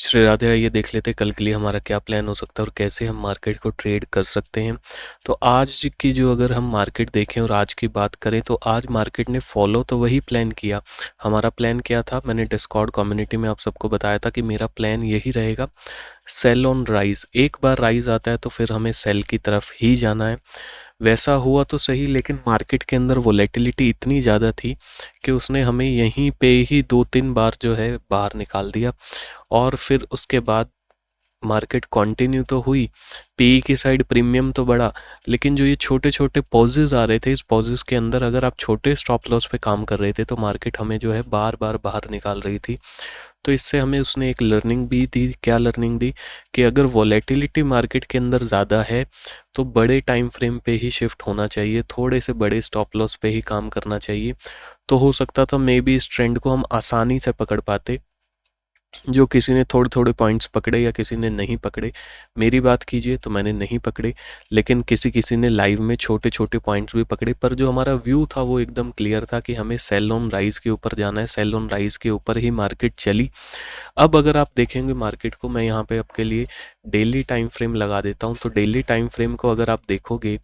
श्री राधे, आइए देख लेते हैं कल के लिए हमारा क्या प्लान हो सकता है और कैसे हम मार्केट को ट्रेड कर सकते हैं। तो आज की जो अगर हम मार्केट देखें और आज की बात करें तो आज मार्केट ने फॉलो तो वही प्लान किया। हमारा प्लान क्या था, मैंने डिस्कॉर्ड कम्युनिटी में आप सबको बताया था कि मेरा प्लान यही रहेगा, सेल ऑन राइज। एक बार राइज आता है तो फिर हमें सेल की तरफ ही जाना है। वैसा हुआ तो सही, लेकिन मार्केट के अंदर वोलेटिलिटी इतनी ज़्यादा थी कि उसने हमें यहीं पे ही 2-3 बार जो है बाहर निकाल दिया और फिर उसके बाद मार्केट कंटिन्यू तो हुई। पीई की साइड प्रीमियम तो बढ़ा, लेकिन जो ये छोटे छोटे पॉजेज आ रहे थे, इस पॉजेज के अंदर अगर आप छोटे स्टॉप लॉस पे काम कर रहे थे तो मार्केट हमें जो है बार बार बाहर निकाल रही थी। तो इससे हमें उसने एक लर्निंग भी दी। क्या लर्निंग दी? कि अगर वॉलेटिलिटी मार्केट के अंदर ज़्यादा है तो बड़े टाइम फ्रेम पे ही शिफ्ट होना चाहिए, थोड़े से बड़े स्टॉप लॉस पे ही काम करना चाहिए। तो हो सकता था मे बी इस ट्रेंड को हम आसानी से पकड़ पाते। जो किसी ने थोड़े थोड़े पॉइंट्स पकड़े या किसी ने नहीं पकड़े, मेरी बात कीजिए तो मैंने नहीं पकड़े, लेकिन किसी किसी ने लाइव में छोटे छोटे पॉइंट्स भी पकड़े। पर जो हमारा व्यू था वो एकदम क्लियर था कि हमें सेल ऑन राइज के ऊपर जाना है, सेल ऑन राइज के ऊपर ही मार्केट चली। अब अगर आप देखेंगे मार्केट को, मैं यहाँ पे आपके लिए डेली टाइम फ्रेम लगा देता हूँ। तो डेली टाइम फ्रेम को अगर आप देखोगे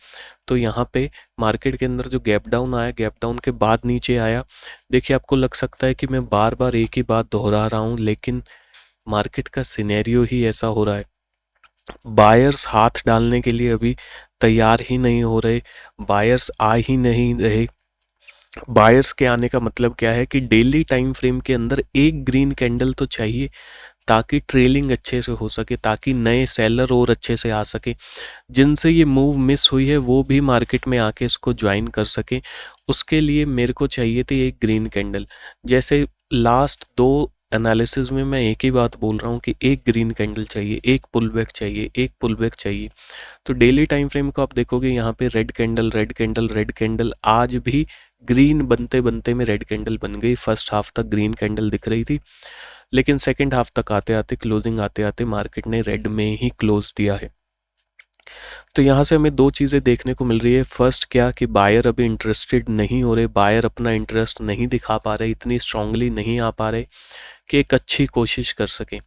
तो यहाँ पे मार्केट के अंदर जो गैप डाउन आया, गैप डाउन के बाद नीचे आया। देखिए, आपको लग सकता है कि मैं बार बार एक ही बात दोहरा रहा हूँ, लेकिन मार्केट का सिनेरियो ही ऐसा हो रहा है। बायर्स हाथ डालने के लिए अभी तैयार ही नहीं हो रहे, बायर्स आ ही नहीं रहे। बायर्स के आने का मतलब क्या है कि डेली टाइम फ्रेम के अंदर एक ग्रीन कैंडल तो चाहिए ताकि ट्रेलिंग अच्छे से हो सके, ताकि नए सेलर और अच्छे से आ सके, जिनसे ये मूव मिस हुई है वो भी मार्केट में आके इसको ज्वाइन कर सके। उसके लिए मेरे को चाहिए थी एक ग्रीन कैंडल। जैसे लास्ट दो एनालिसिस में मैं एक ही बात बोल रहा हूँ कि एक ग्रीन कैंडल चाहिए, एक पुल बैक चाहिए, एक पुल बैक चाहिए। तो डेली टाइम फ्रेम को आप देखोगे यहाँ पे red candle, red candle, red candle, आज भी ग्रीन बनते बनते में रेड कैंडल बन गई। फर्स्ट हाफ तक ग्रीन कैंडल दिख रही थी, लेकिन सेकेंड हाफ तक आते आते, क्लोजिंग आते आते मार्केट ने रेड में ही क्लोज दिया है। तो यहाँ से हमें दो चीज़ें देखने को मिल रही है। फर्स्ट क्या कि बायर अभी इंटरेस्टेड नहीं हो रहे, बायर अपना इंटरेस्ट नहीं दिखा पा रहे, इतनी स्ट्रांगली नहीं आ पा रहे कि एक अच्छी कोशिश कर सके।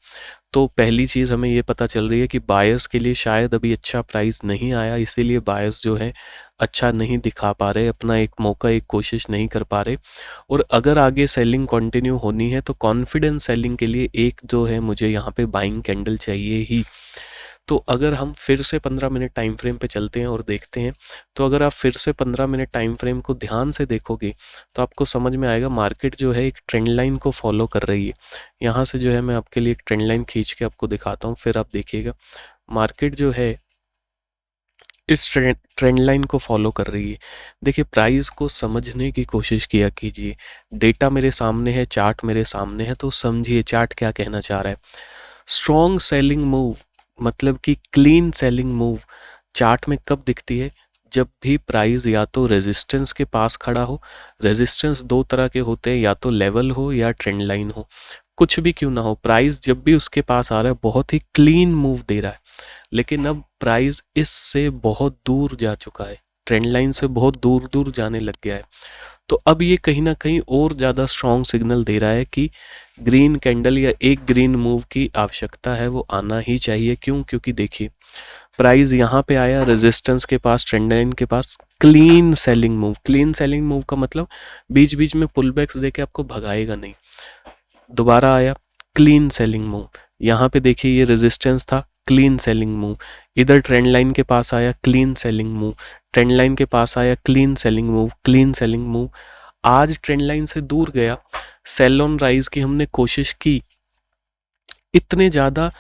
तो पहली चीज़ हमें ये पता चल रही है कि बायर्स के लिए शायद अभी अच्छा प्राइस नहीं आया, इसीलिए बायर्स जो है अच्छा नहीं दिखा पा रहे, अपना एक मौका, एक कोशिश नहीं कर पा रहे। और अगर आगे सेलिंग कंटिन्यू होनी है तो कॉन्फिडेंस सेलिंग के लिए एक जो है मुझे यहाँ पे बाइंग कैंडल चाहिए ही। तो अगर हम फिर से 15 मिनट टाइम फ्रेम पे चलते हैं और देखते हैं, तो अगर आप फिर से 15 मिनट टाइम फ्रेम को ध्यान से देखोगे तो आपको समझ में आएगा मार्केट जो है एक ट्रेंड लाइन को फॉलो कर रही है। यहाँ से जो है मैं आपके लिए एक ट्रेंड लाइन खींच के आपको दिखाता हूँ, फिर आप देखिएगा मार्केट जो है इस ट्रेंड लाइन को फॉलो कर रही है। देखिए, प्राइस को समझने की कोशिश किया कीजिए। डेटा मेरे सामने है, चार्ट मेरे सामने है, तो समझिए चार्ट क्या कहना चाह रहा है। स्ट्रॉन्ग सेलिंग मूव मतलब कि क्लीन सेलिंग मूव चार्ट में कब दिखती है? जब भी प्राइस या तो रेजिस्टेंस के पास खड़ा हो। रेजिस्टेंस दो तरह के होते हैं, या तो लेवल हो या ट्रेंड लाइन हो, कुछ भी क्यों ना हो, प्राइस जब भी उसके पास आ रहा है बहुत ही क्लीन मूव दे रहा है। लेकिन अब प्राइस इससे बहुत दूर जा चुका है, ट्रेंड लाइन से बहुत दूर दूर जाने लग गया है। तो अब ये कहीं ना कहीं और ज़्यादा स्ट्रॉन्ग सिग्नल दे रहा है कि ग्रीन कैंडल या एक ग्रीन मूव की आवश्यकता है, वो आना ही चाहिए। क्यों? क्योंकि देखिए, प्राइस यहाँ पे आया रेजिस्टेंस के पास, ट्रेंड लाइन के पास, clean selling move. Clean selling move का मतलब बीच बीच में पुल बैक्स देके आपको भगाएगा नहीं। दोबारा आया क्लीन सेलिंग मूव, यहाँ पे देखिए ये रेजिस्टेंस था, क्लीन सेलिंग मूव। इधर ट्रेंड लाइन के पास आया, clean selling move. Trend line के पास आया, clean selling move, clean selling move. आज ट्रेंड लाइन से दूर गया, सेल ऑन राइज की हमने कोशिश की, इतने ज़्यादा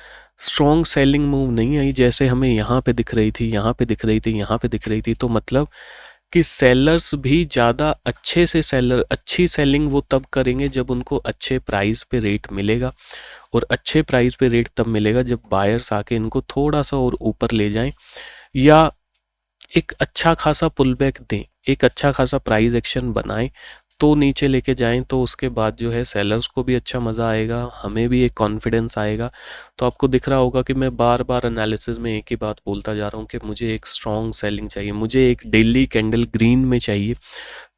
स्ट्रॉन्ग सेलिंग मूव नहीं आई जैसे हमें यहाँ पे दिख रही थी, यहाँ पे दिख रही थी, यहाँ पे दिख रही थी। तो मतलब कि सेलर्स भी ज़्यादा अच्छे से सेलर अच्छी सेलिंग वो तब करेंगे जब उनको अच्छे प्राइस पे रेट मिलेगा, और अच्छे प्राइस पे रेट तब मिलेगा जब बायर्स आके इनको थोड़ा सा और ऊपर ले जाएं, या एक अच्छा खासा पुल बैक दें, एक अच्छा खासा प्राइस एक्शन बनाएं, तो नीचे लेके जाएं। तो उसके बाद जो है सेलर्स को भी अच्छा मज़ा आएगा, हमें भी एक कॉन्फिडेंस आएगा। तो आपको दिख रहा होगा कि मैं बार बार एनालिसिस में एक ही बात बोलता जा रहा हूँ कि मुझे एक स्ट्रॉन्ग सेलिंग चाहिए, मुझे एक डेली कैंडल ग्रीन में चाहिए,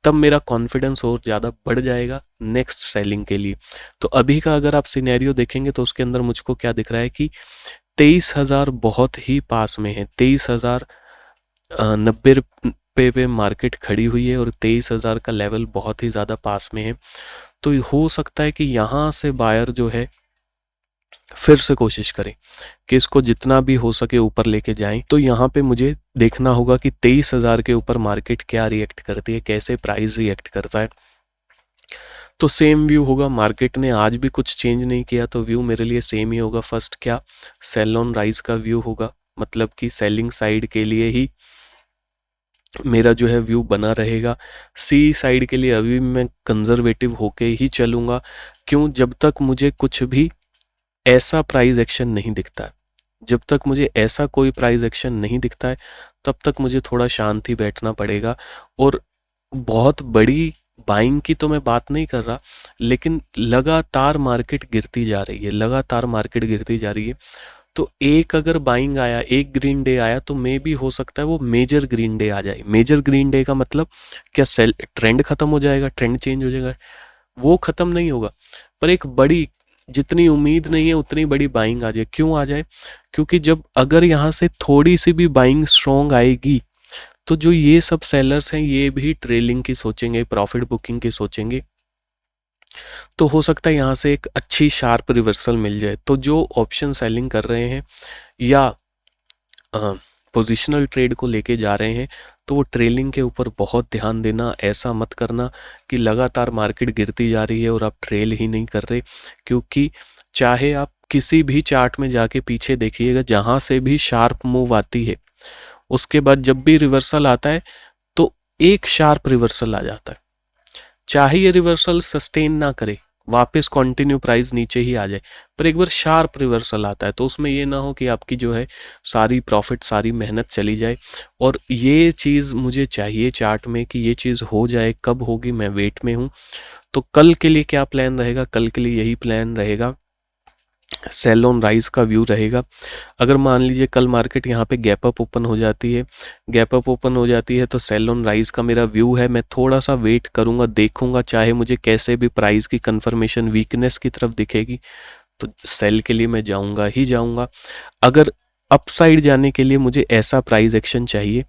तब मेरा कॉन्फिडेंस और ज़्यादा बढ़ जाएगा नेक्स्ट सेलिंग के लिए। तो अभी का अगर आप सिनेरियो देखेंगे तो उसके अंदर मुझको क्या दिख रहा है कि 23,000 बहुत ही पास में है। 23,090 रुपये पे मार्केट खड़ी हुई है और 23,000 का लेवल बहुत ही ज़्यादा पास में है। तो हो सकता है कि यहाँ से बायर जो है फिर से कोशिश करें कि इसको जितना भी हो सके ऊपर लेके जाएं। तो यहाँ पे मुझे देखना होगा कि 23,000 के ऊपर मार्केट क्या रिएक्ट करती है, कैसे प्राइस रिएक्ट करता है। तो सेम व्यू होगा, मार्केट ने आज भी कुछ चेंज नहीं किया तो व्यू मेरे लिए सेम ही होगा। फर्स्ट क्या, सेल ऑन राइज का व्यू होगा, मतलब कि सेलिंग साइड के लिए ही मेरा जो है व्यू बना रहेगा। सी साइड के लिए अभी मैं कंजर्वेटिव होके ही चलूँगा। क्यों, जब तक मुझे कुछ भी ऐसा प्राइस एक्शन नहीं दिखता है, जब तक मुझे ऐसा कोई प्राइस एक्शन नहीं दिखता है तब तक मुझे थोड़ा शांति बैठना पड़ेगा। और बहुत बड़ी बाइंग की तो मैं बात नहीं कर रहा, लेकिन लगातार मार्केट गिरती जा रही है, लगातार मार्केट गिरती जा रही है। तो एक अगर बाइंग आया, एक ग्रीन डे आया तो मे भी हो सकता है वो मेजर ग्रीन डे आ जाए। मेजर ग्रीन डे का मतलब क्या, सेल ट्रेंड खत्म हो जाएगा, ट्रेंड चेंज हो जाएगा? वो खत्म नहीं होगा, पर एक बड़ी, जितनी उम्मीद नहीं है उतनी बड़ी बाइंग आ जाए। क्यों आ जाए? क्योंकि जब अगर यहाँ से थोड़ी सी भी बाइंग स्ट्रॉन्ग आएगी तो जो ये सब सेलर्स हैं ये भी ट्रेलिंग की सोचेंगे, प्रॉफिट बुकिंग की सोचेंगे। तो हो सकता है यहाँ से एक अच्छी शार्प रिवर्सल मिल जाए। तो जो ऑप्शन सेलिंग कर रहे हैं या पोजिशनल ट्रेड को लेके जा रहे हैं तो वो ट्रेलिंग के ऊपर बहुत ध्यान देना। ऐसा मत करना कि लगातार मार्केट गिरती जा रही है और आप ट्रेल ही नहीं कर रहे, क्योंकि चाहे आप किसी भी चार्ट में जाके पीछे देखिएगा, जहाँ से भी शार्प मूव आती है उसके बाद जब भी रिवर्सल आता है तो एक शार्प रिवर्सल आ जाता है। चाहे ये रिवर्सल सस्टेन ना करे, वापस कंटिन्यू प्राइस नीचे ही आ जाए, पर एक बार शार्प रिवर्सल आता है तो उसमें ये ना हो कि आपकी जो है सारी प्रॉफिट, सारी मेहनत चली जाए। और ये चीज़ मुझे चाहिए चार्ट में कि ये चीज़ हो जाए। कब होगी, मैं वेट में हूँ। तो कल के लिए क्या प्लान रहेगा? कल के लिए यही प्लान रहेगा, सेल ऑन राइज का व्यू रहेगा। अगर मान लीजिए कल मार्केट यहाँ पे गैप अप ओपन हो जाती है, गैप अप ओपन हो जाती है तो सेल ऑन राइज का मेरा व्यू है। मैं थोड़ा सा वेट करूँगा, देखूंगा, चाहे मुझे कैसे भी प्राइस की कंफर्मेशन वीकनेस की तरफ दिखेगी तो सेल के लिए मैं जाऊंगा ही जाऊंगा। अगर अपसाइड जाने के लिए मुझे ऐसा प्राइस एक्शन चाहिए,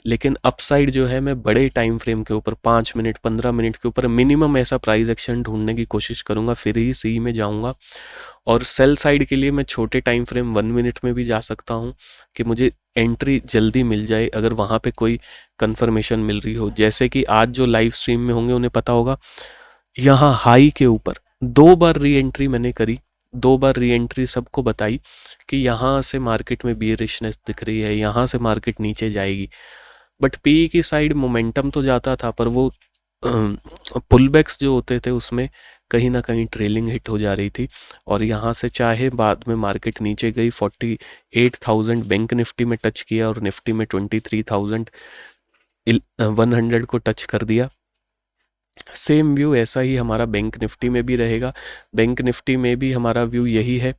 लेकिन अपसाइड जो है मैं बड़े टाइम फ्रेम के ऊपर 5 मिनट 15 मिनट के ऊपर मिनिमम ऐसा प्राइस एक्शन ढूंढने की कोशिश करूंगा, फिर ही सी में जाऊंगा। और सेल साइड के लिए मैं छोटे टाइम फ्रेम 1 मिनट में भी जा सकता हूं कि मुझे एंट्री जल्दी मिल जाए अगर वहां पे कोई कंफर्मेशन मिल रही हो। जैसे कि आज जो लाइव स्ट्रीम में होंगे उन्हें पता होगा, यहाँ हाई के ऊपर 2 बार री एंट्री मैंने करी, 2 बार री एंट्री सबको बताई कि यहाँ से मार्केट में बियरिशनेस दिख रही है, यहाँ से मार्केट नीचे जाएगी। बट पी की साइड मोमेंटम तो जाता था, पर वो पुल बैक्स जो होते थे उसमें कहीं ना कहीं ट्रेलिंग हिट हो जा रही थी। और यहाँ से चाहे बाद में मार्केट नीचे गई, 48,000 बैंक निफ्टी में टच किया और निफ्टी में 23,100 को टच कर दिया। सेम व्यू ऐसा ही हमारा बैंक निफ्टी में भी रहेगा। बैंक निफ्टी में भी हमारा व्यू यही है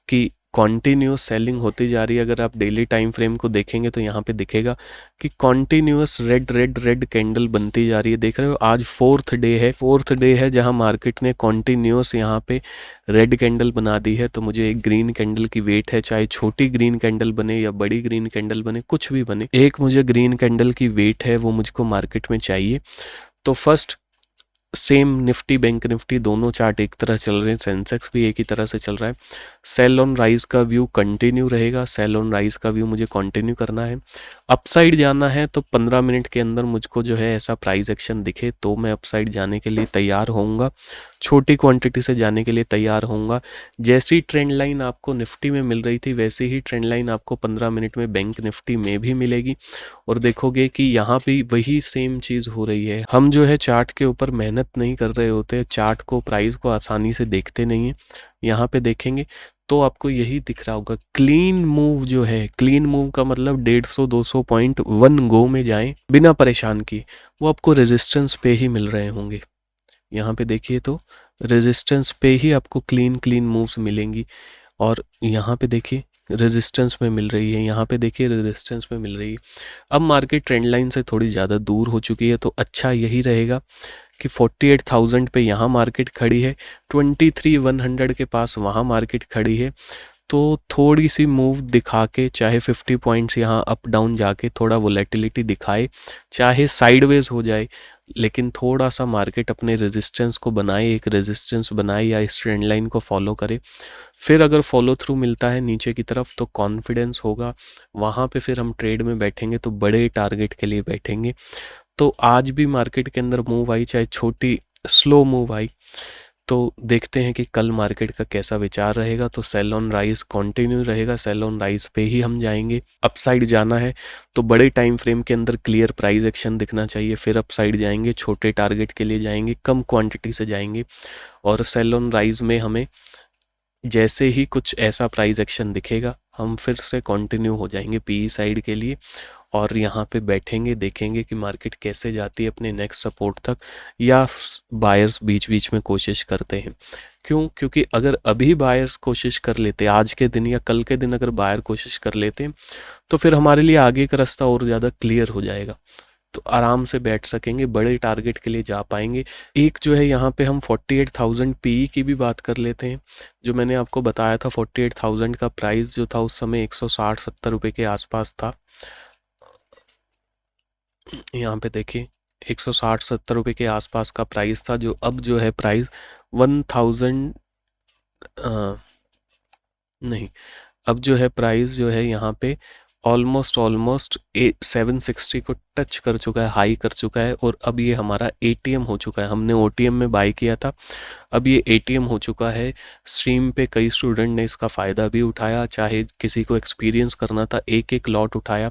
कि कॉन्टीन्यूस सेलिंग होती जा रही है। अगर आप डेली टाइम फ्रेम को देखेंगे तो यहाँ पे दिखेगा कि continuous red red red candle बनती जा रही है। देख रहे हो, आज फोर्थ डे है जहाँ मार्केट ने कॉन्टीन्यूस यहाँ पे रेड कैंडल बना दी है। तो मुझे एक ग्रीन कैंडल की वेट है, चाहे छोटी ग्रीन कैंडल बने या बड़ी ग्रीन कैंडल बने, कुछ भी बने, एक मुझे ग्रीन कैंडल की वेट है, वो मुझको मार्केट में चाहिए। तो first, same Nifty bank Nifty दोनों चार्ट एक तरह चल रहे हैं, सेंसेक्स भी एक ही तरह से चल रहा है। सेल ऑन राइज का व्यू कंटिन्यू रहेगा, सेल ऑन राइज का व्यू मुझे कंटिन्यू करना है। अपसाइड जाना है तो 15 मिनट के अंदर मुझको जो है ऐसा प्राइस एक्शन दिखे तो मैं अपसाइड जाने के लिए तैयार होऊंगा, छोटी क्वांटिटी से जाने के लिए तैयार होऊंगा। जैसी ट्रेंड लाइन आपको निफ्टी में मिल रही थी वैसी ही ट्रेंड लाइन आपको 15 मिनट में बैंक निफ्टी में भी मिलेगी। और देखोगे कि यहाँ भी वही सेम चीज़ हो रही है। हम जो है चार्ट के ऊपर मेहनत नहीं कर रहे होते, चार्ट को, प्राइस को आसानी से देखते नहीं हैं। यहाँ पे देखेंगे तो आपको यही दिख रहा होगा, क्लीन मूव जो है, क्लीन मूव का मतलब 150-200 पॉइंट वन गो में जाएं बिना परेशान किए, वो आपको रेजिस्टेंस पे ही मिल रहे होंगे। यहाँ पे देखिए तो रेजिस्टेंस पे ही आपको क्लीन क्लीन मूव्स मिलेंगी। और यहाँ पे देखिए रेजिस्टेंस में मिल रही है, यहाँ पे देखिए रेजिस्टेंस में मिल रही है। अब मार्केट ट्रेंड लाइन से थोड़ी ज़्यादा दूर हो चुकी है, तो अच्छा यही रहेगा कि 48,000 पे यहाँ मार्केट खड़ी है, 23,100 के पास वहाँ मार्केट खड़ी है। तो थोड़ी सी मूव दिखा के, चाहे 50 पॉइंट्स यहाँ अप डाउन जाके थोड़ा वोलेटिलिटी दिखाए, चाहे साइडवेज हो जाए, लेकिन थोड़ा सा मार्केट अपने रेजिस्टेंस को बनाए, एक रेजिस्टेंस बनाए या इस ट्रेंड लाइन को फॉलो करे। फिर अगर फॉलो थ्रू मिलता है नीचे की तरफ तो कॉन्फिडेंस होगा, वहाँ पे फिर हम ट्रेड में बैठेंगे तो बड़े टारगेट के लिए बैठेंगे। तो आज भी मार्केट के अंदर मूव आई, चाहे छोटी स्लो मूव आई, तो देखते हैं कि कल मार्केट का कैसा विचार रहेगा। तो सेल ऑन राइज कंटिन्यू रहेगा, सेल ऑन राइज पे ही हम जाएंगे। अपसाइड जाना है तो बड़े टाइम फ्रेम के अंदर क्लियर प्राइस एक्शन दिखना चाहिए, फिर अपसाइड जाएंगे, छोटे टारगेट के लिए जाएंगे, कम क्वांटिटी से जाएंगे। और सेल ऑन राइज में हमें जैसे ही कुछ ऐसा प्राइस एक्शन दिखेगा हम फिर से कंटिन्यू हो जाएंगे पीई साइड के लिए, और यहाँ पे बैठेंगे, देखेंगे कि मार्केट कैसे जाती है अपने नेक्स्ट सपोर्ट तक, या बायर्स बीच बीच में कोशिश करते हैं। क्यों? क्योंकि अगर अभी बायर्स कोशिश कर लेते, आज के दिन या कल के दिन अगर बायर कोशिश कर लेते, तो फिर हमारे लिए आगे का रास्ता और ज़्यादा क्लियर हो जाएगा, तो आराम से बैठ सकेंगे, बड़े टारगेट के लिए जा पाएंगे। एक जो है यहाँ पे हम 48,000 पीई की भी बात कर लेते हैं। जो मैंने आपको बताया था 48,000 का प्राइस जो था उस समय 160-70 रुपये के आसपास था। यहाँ पे देखिए 160-70 रुपये के आसपास का प्राइस था, जो अब जो है प्राइस 1000 नहीं, अब जो है प्राइस जो है यहाँ पे ऑलमोस्ट 760 को टच कर चुका है, हाई कर चुका है, और अब ये हमारा एटीएम हो चुका है। हमने ओटीएम में बाय किया था, अब ये एटीएम हो चुका है। स्ट्रीम पे कई स्टूडेंट ने इसका फ़ायदा भी उठाया, चाहे किसी को एक्सपीरियंस करना था एक एक लॉट उठाया।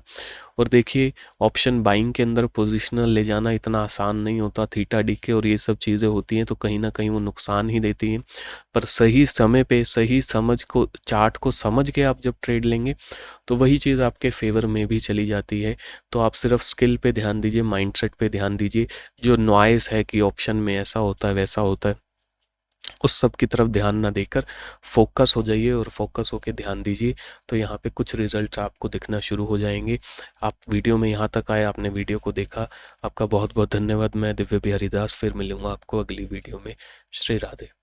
और देखिए ऑप्शन बाइंग के अंदर पोजिशनल ले जाना इतना आसान नहीं होता, थीटा डीके और ये सब चीज़ें होती हैं तो कहीं ना कहीं वो नुकसान ही देती हैं। पर सही समय पे सही समझ को, चार्ट को समझ के आप जब ट्रेड लेंगे तो वही चीज़ आपके फेवर में भी चली जाती है। तो आप सिर्फ स्किल पे ध्यान दीजिए, माइंडसेट पे ध्यान दीजिए। जो नॉइस है कि ऑप्शन में ऐसा होता है वैसा होता है, उस सब की तरफ ध्यान ना देकर फोकस हो जाइए, और फोकस होकर ध्यान दीजिए तो यहाँ पे कुछ रिजल्ट्स आपको दिखना शुरू हो जाएंगे। आप वीडियो में यहाँ तक आए, आपने वीडियो को देखा, आपका बहुत बहुत धन्यवाद। मैं दिव्य बिहारी दास, फिर मिलूंगा आपको अगली वीडियो में। श्री राधे।